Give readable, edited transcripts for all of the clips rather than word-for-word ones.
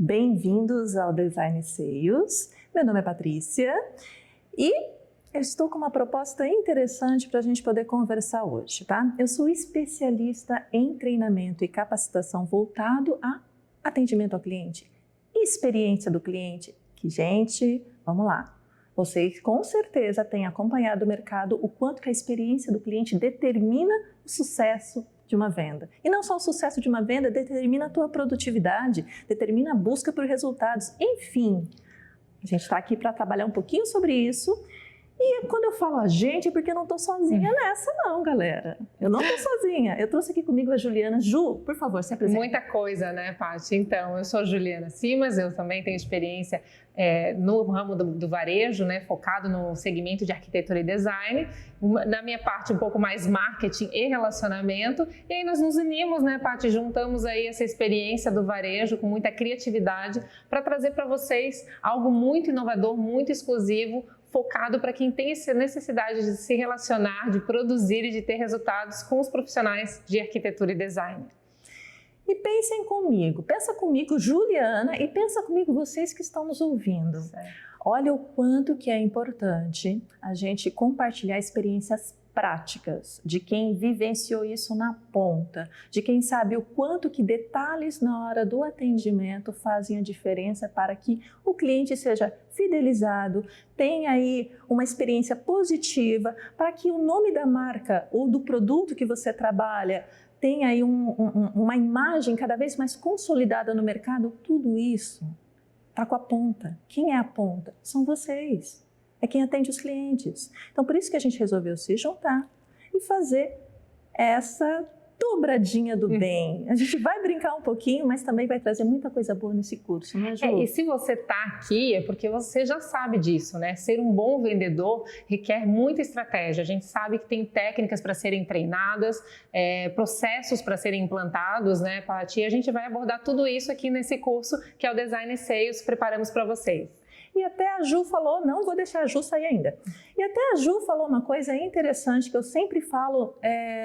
Bem-vindos ao Design Sales. Meu nome é Patrícia e eu estou com uma proposta interessante para a gente poder conversar hoje, tá? Eu sou especialista em treinamento e capacitação voltado a atendimento ao cliente, experiência do cliente, que, gente, vamos lá. Vocês com certeza têm acompanhado o mercado, o quanto que a experiência do cliente determina o sucesso de uma venda. E não só o sucesso de uma venda, determina a tua produtividade, determina a busca por resultados. Enfim, a gente está aqui para trabalhar um pouquinho sobre isso. E quando eu falo a gente, é porque eu não estou sozinha nessa não, galera. Eu não estou sozinha. Eu trouxe aqui comigo a Juliana. Ju, por favor, se apresente. Muita coisa, né, Paty? Então, eu sou a Juliana Simas, eu também tenho experiência no ramo do varejo, né, focado no segmento de arquitetura e design. Na minha parte, um pouco mais marketing e relacionamento. E aí nós nos unimos, né, Paty? Juntamos aí essa experiência do varejo com muita criatividade para trazer para vocês algo muito inovador, muito exclusivo, focado para quem tem essa necessidade de se relacionar, de produzir e de ter resultados com os profissionais de arquitetura e design. E pensem comigo, pensa comigo, Juliana, e pensa comigo vocês que estão nos ouvindo. Certo. Olha o quanto que é importante a gente compartilhar experiências práticas de quem vivenciou isso na ponta, de quem sabe o quanto que detalhes na hora do atendimento fazem a diferença para que o cliente seja fidelizado, tenha aí uma experiência positiva, para que o nome da marca ou do produto que você trabalha tenha aí uma imagem cada vez mais consolidada no mercado. Tudo isso está com a ponta. Quem é a ponta? São vocês. É quem atende os clientes. Então, por isso que a gente resolveu se juntar e fazer essa dobradinha do bem. A gente vai brincar um pouquinho, mas também vai trazer muita coisa boa nesse curso, né, Ju? E se você está aqui, é porque você já sabe disso, né? Ser um bom vendedor requer muita estratégia. A gente sabe que tem técnicas para serem treinadas, processos para serem implantados, né, Paty? E a gente vai abordar tudo isso aqui nesse curso, que é o Design Sales, preparamos para vocês. E até a Ju falou, não vou deixar a Ju sair ainda, e até a Ju falou uma coisa interessante que eu sempre falo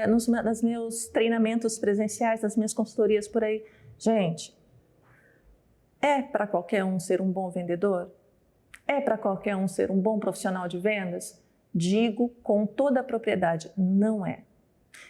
nos meus treinamentos presenciais, nas minhas consultorias por aí. Gente, é para qualquer um ser um bom vendedor? É para qualquer um ser um bom profissional de vendas? Digo com toda a propriedade, não é.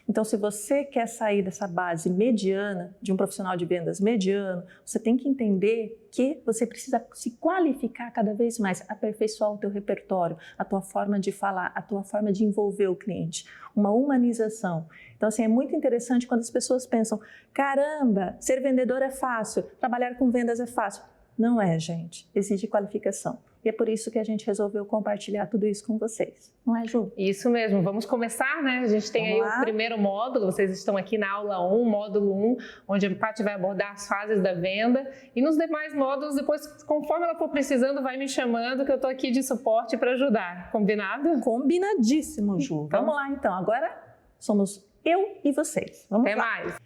Então, se você quer sair dessa base mediana, de um profissional de vendas mediano, você tem que entender que você precisa se qualificar cada vez mais, aperfeiçoar o teu repertório, a tua forma de falar, a tua forma de envolver o cliente, uma humanização. Então, assim, é muito interessante quando as pessoas pensam, caramba, ser vendedor é fácil, trabalhar com vendas é fácil. Não é, gente, exige qualificação. E é por isso que a gente resolveu compartilhar tudo isso com vocês. Não é, Ju? Isso mesmo. Vamos começar, né? A gente tem aí o primeiro módulo, vocês estão aqui na aula 1, módulo 1, onde a Paty vai abordar as fases da venda. E nos demais módulos, depois, conforme ela for precisando, vai me chamando, que eu estou aqui de suporte para ajudar. Combinado? Combinadíssimo, Ju. Então, vamos lá, então. Agora somos eu e vocês. Vamos até lá. mais.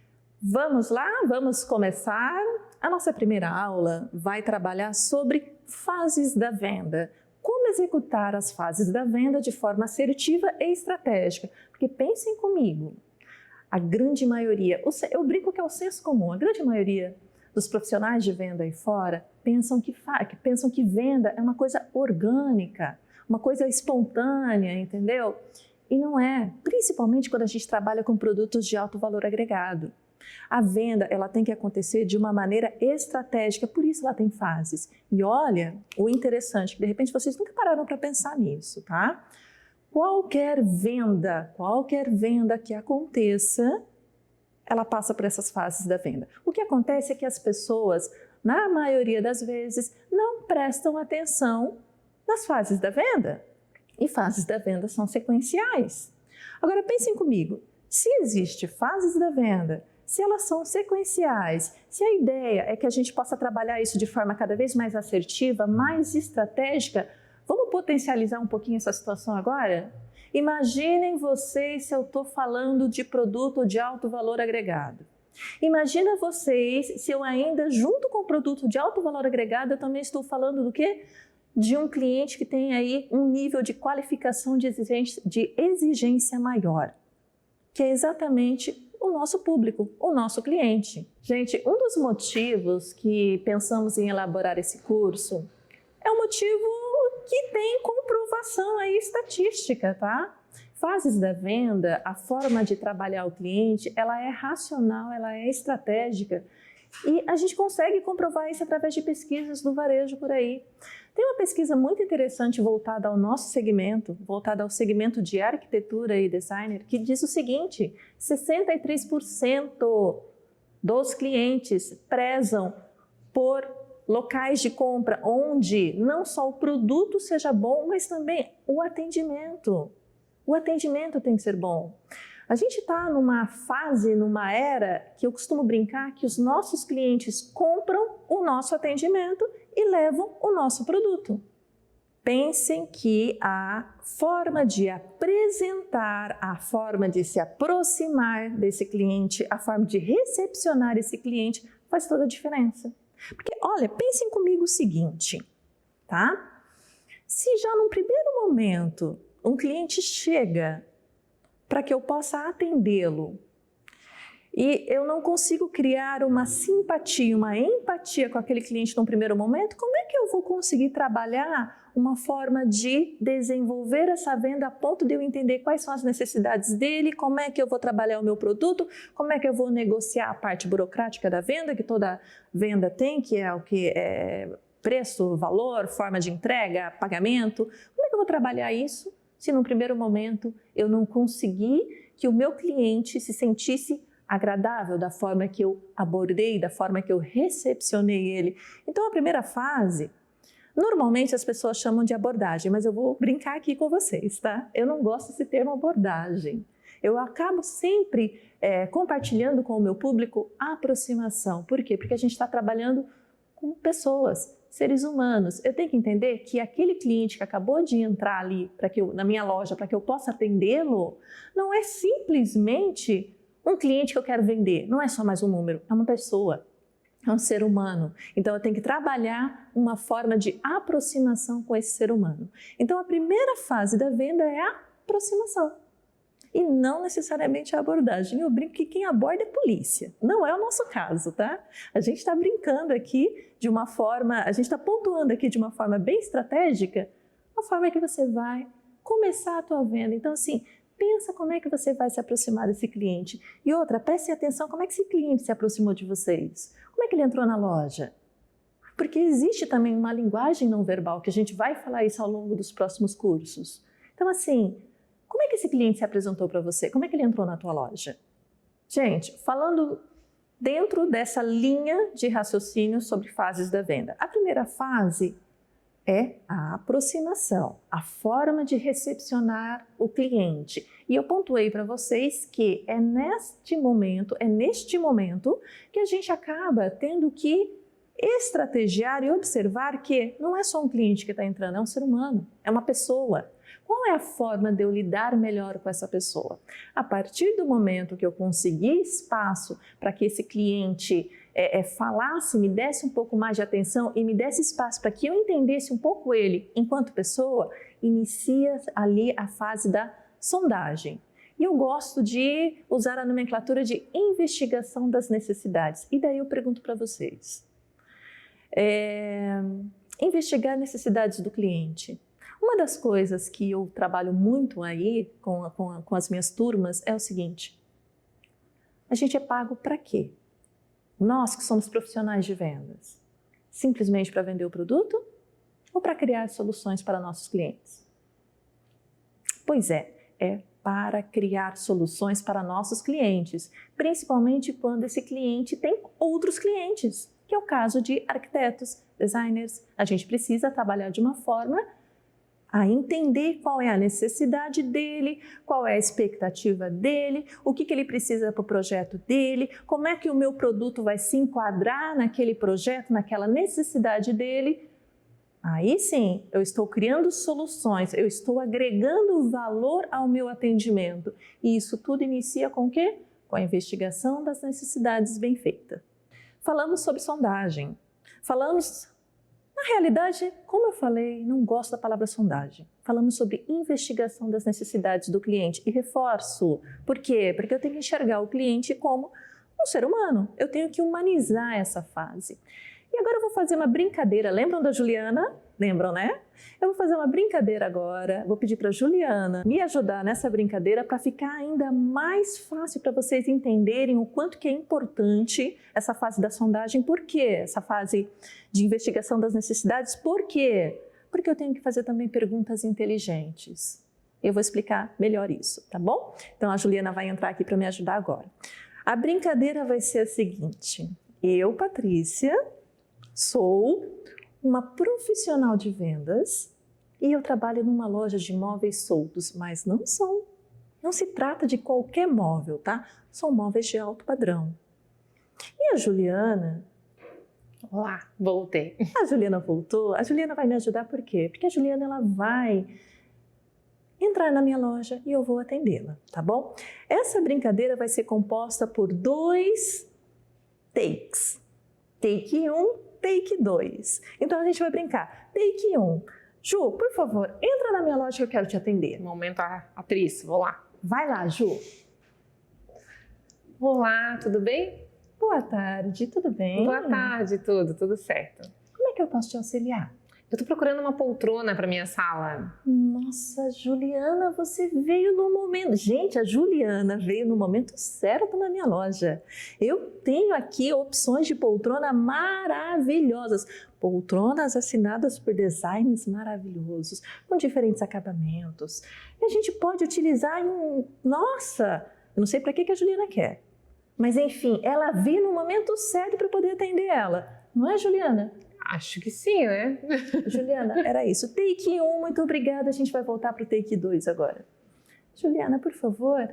Vamos lá, vamos começar. A nossa primeira aula vai trabalhar sobre fases da venda. Como executar as fases da venda de forma assertiva e estratégica. Porque pensem comigo, a grande maioria, eu brinco que é o senso comum, a grande maioria dos profissionais de venda aí fora pensam que venda é uma coisa orgânica, uma coisa espontânea, entendeu? E não é, principalmente quando a gente trabalha com produtos de alto valor agregado. A venda, ela tem que acontecer de uma maneira estratégica, por isso ela tem fases. E olha, o interessante, que de repente vocês nunca pararam para pensar nisso, tá? Qualquer venda que aconteça, ela passa por essas fases da venda. O que acontece é que as pessoas, na maioria das vezes, não prestam atenção nas fases da venda. E fases da venda são sequenciais. Agora pensem comigo, se existe fases da venda, se elas são sequenciais, se a ideia é que a gente possa trabalhar isso de forma cada vez mais assertiva, mais estratégica, vamos potencializar um pouquinho essa situação agora? Imaginem vocês se eu estou falando de produto de alto valor agregado. Imagina vocês se eu ainda, junto com o produto de alto valor agregado, eu também estou falando do quê? De um cliente que tem aí um nível de qualificação de exigência maior. que é exatamente o nosso público, o nosso cliente. Gente, um dos motivos que pensamos em elaborar esse curso é um motivo que tem comprovação aí estatística, tá? Fases da venda, a forma de trabalhar o cliente, ela é racional, ela é estratégica e a gente consegue comprovar isso através de pesquisas do varejo por aí. Tem uma pesquisa muito interessante voltada ao nosso segmento, voltada ao segmento de arquitetura e designer, que diz o seguinte: 63% dos clientes prezam por locais de compra onde não só o produto seja bom, mas também o atendimento. O atendimento tem que ser bom. A gente está numa fase, numa era que eu costumo brincar que os nossos clientes compram o nosso atendimento e levam o nosso produto. Pensem que a forma de apresentar, a forma de se aproximar desse cliente, a forma de recepcionar esse cliente faz toda a diferença. Porque, olha, pensem comigo o seguinte, tá? Se já num primeiro momento um cliente chega para que eu possa atendê-lo e eu não consigo criar uma simpatia, uma empatia com aquele cliente num primeiro momento, como é que eu vou conseguir trabalhar uma forma de desenvolver essa venda a ponto de eu entender quais são as necessidades dele, como é que eu vou trabalhar o meu produto, como é que eu vou negociar a parte burocrática da venda, que toda venda tem, que é o que é preço, valor, forma de entrega, pagamento. Como é que eu vou trabalhar isso se no primeiro momento eu não conseguir que o meu cliente se sentisse agradável da forma que eu abordei, da forma que eu recepcionei ele? Então, a primeira fase, normalmente as pessoas chamam de abordagem, mas eu vou brincar aqui com vocês, tá? Eu não gosto desse termo abordagem. Eu acabo sempre compartilhando com o meu público a aproximação. Por quê? Porque a gente está trabalhando com pessoas, seres humanos. Eu tenho que entender que aquele cliente que acabou de entrar ali na minha loja para que eu possa atendê-lo, não é simplesmente um cliente que eu quero vender, não é só mais um número, é uma pessoa, é um ser humano. Então eu tenho que trabalhar uma forma de aproximação com esse ser humano. Então a primeira fase da venda é a aproximação e não necessariamente a abordagem. Eu brinco que quem aborda é polícia, não é o nosso caso, tá? A gente está brincando aqui de uma forma, a gente está pontuando aqui de uma forma bem estratégica a forma que você vai começar a tua venda. Então assim, pensa como é que você vai se aproximar desse cliente. E outra, preste atenção como é que esse cliente se aproximou de vocês. Como é que ele entrou na loja? Porque existe também uma linguagem não verbal, que a gente vai falar isso ao longo dos próximos cursos. Então assim, como é que esse cliente se apresentou para você? Como é que ele entrou na tua loja? Gente, falando dentro dessa linha de raciocínio sobre fases da venda. A primeira fase é a aproximação, a forma de recepcionar o cliente. E eu pontuei para vocês que é neste momento que a gente acaba tendo que estrategiar e observar que não é só um cliente que está entrando, é um ser humano, é uma pessoa. Qual é a forma de eu lidar melhor com essa pessoa? A partir do momento que eu consegui espaço para que esse cliente falasse, me desse um pouco mais de atenção e me desse espaço para que eu entendesse um pouco ele enquanto pessoa, inicia ali a fase da sondagem. E eu gosto de usar a nomenclatura de investigação das necessidades. E daí eu pergunto para vocês, investigar necessidades do cliente. Uma das coisas que eu trabalho muito aí com as minhas turmas é o seguinte: a gente é pago para quê? Nós que somos profissionais de vendas, simplesmente para vender o produto ou para criar soluções para nossos clientes? Pois é para criar soluções para nossos clientes, principalmente quando esse cliente tem outros clientes, que é o caso de arquitetos, designers. A gente precisa trabalhar de uma forma a entender qual é a necessidade dele, qual é a expectativa dele, o que ele precisa para o projeto dele, como é que o meu produto vai se enquadrar naquele projeto, naquela necessidade dele. Aí sim, eu estou criando soluções, eu estou agregando valor ao meu atendimento. E isso tudo inicia com o quê? Com a investigação das necessidades bem feita. Falamos sobre sondagem, falamos... Na realidade, como eu falei, não gosto da palavra sondagem. falando sobre investigação das necessidades do cliente. E reforço, por quê? Porque eu tenho que enxergar o cliente como um ser humano, eu tenho que humanizar essa fase. E agora eu vou fazer uma brincadeira, lembram da Juliana? Lembram, né? Eu vou fazer uma brincadeira agora, vou pedir para a Juliana me ajudar nessa brincadeira para ficar ainda mais fácil para vocês entenderem o quanto que é importante essa fase da sondagem. Por quê? Essa fase de investigação das necessidades, por quê? Porque eu tenho que fazer também perguntas inteligentes. Eu vou explicar melhor isso, tá bom? Então a Juliana vai entrar aqui para me ajudar agora. A brincadeira vai ser a seguinte: eu, Patrícia, sou uma profissional de vendas e eu trabalho numa loja de móveis soltos, mas não se trata de qualquer móvel, tá? São móveis de alto padrão. E a Juliana? Olá, voltei. A Juliana voltou. A Juliana vai me ajudar por quê? Porque a Juliana ela vai entrar na minha loja e eu vou atendê-la, tá bom? Essa brincadeira vai ser composta por 2 takes. Take 1, take 2. Então a gente vai brincar. Take 1. Ju, por favor, entra na minha loja que eu quero te atender. Momento atriz, vou lá. Vai lá, Ju. Olá, tudo bem? Boa tarde, tudo bem? Boa tarde, tudo certo. Como é que eu posso te auxiliar? Eu tô procurando uma poltrona para minha sala. Nossa, Juliana, você veio no momento... Gente, a Juliana veio no momento certo na minha loja. Eu tenho aqui opções de poltrona maravilhosas. Poltronas assinadas por designs maravilhosos, com diferentes acabamentos. E a gente pode utilizar em... Nossa, eu não sei para que a Juliana quer. Mas enfim, ela veio no momento certo para poder atender ela. Não é, Juliana? Acho que sim, né? Juliana, era isso. Take 1, muito obrigada. A gente vai voltar para o take 2 agora. Juliana, por favor.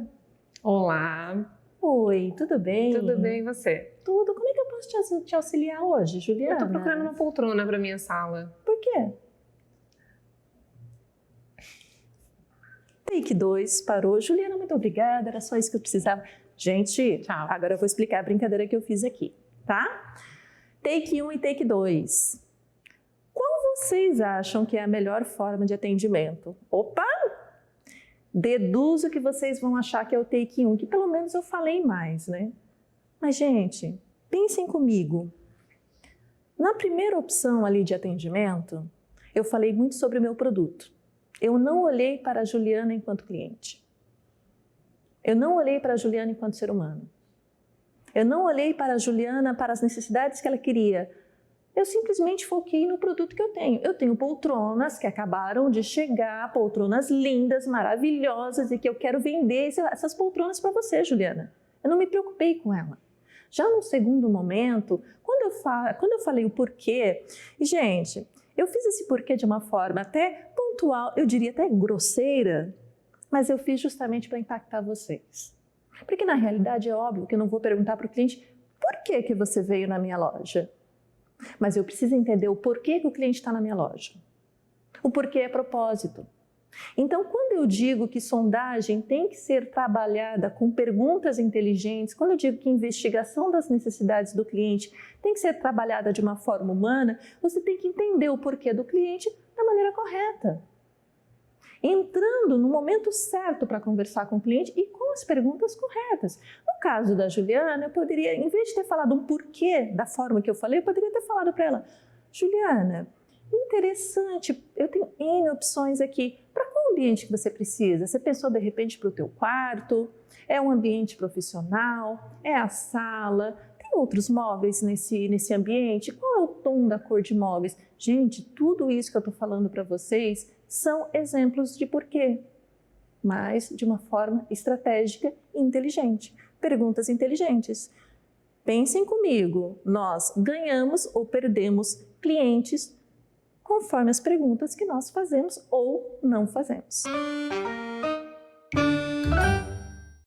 Olá. Oi, tudo bem? Tudo bem, e você? Tudo. Como é que eu posso te auxiliar hoje, Juliana? Eu tô procurando uma poltrona para minha sala. Por quê? Take 2, parou. Juliana, muito obrigada. Era só isso que eu precisava. Gente, tchau. Agora eu vou explicar a brincadeira que eu fiz aqui, tá? Take 1 e take 2. Qual vocês acham que é a melhor forma de atendimento? Opa! Deduzo que vocês vão achar que é o take 1, que pelo menos eu falei mais, né? Mas, gente, pensem comigo. Na primeira opção ali de atendimento, eu falei muito sobre o meu produto. Eu não olhei para a Juliana enquanto cliente. Eu não olhei para a Juliana enquanto ser humano. Eu não olhei para a Juliana, para as necessidades que ela queria. Eu simplesmente foquei no produto que eu tenho. Eu tenho poltronas que acabaram de chegar, poltronas lindas, maravilhosas, e que eu quero vender essas poltronas para você, Juliana. Eu não me preocupei com ela. Já no segundo momento, quando eu falei o porquê, e gente, eu fiz esse porquê de uma forma até pontual, eu diria até grosseira, mas eu fiz justamente para impactar vocês. Porque na realidade é óbvio que eu não vou perguntar para o cliente por que você veio na minha loja. Mas eu preciso entender o porquê que o cliente está na minha loja. O porquê é propósito. Então, quando eu digo que sondagem tem que ser trabalhada com perguntas inteligentes, quando eu digo que investigação das necessidades do cliente tem que ser trabalhada de uma forma humana, você tem que entender o porquê do cliente da maneira correta. Entrando no momento certo para conversar com o cliente e com as perguntas corretas. No caso da Juliana, eu poderia, em vez de ter falado um porquê da forma que eu falei, eu poderia ter falado para ela: Juliana, interessante, eu tenho N opções aqui. Para qual ambiente que você precisa? Você pensou de repente para o teu quarto? É um ambiente profissional? É a sala? Tem outros móveis nesse ambiente? Qual é o tom da cor de móveis? Gente, tudo isso que eu estou falando para vocês são exemplos de porquê, mas de uma forma estratégica e inteligente. Perguntas inteligentes. Pensem comigo, nós ganhamos ou perdemos clientes conforme as perguntas que nós fazemos ou não fazemos.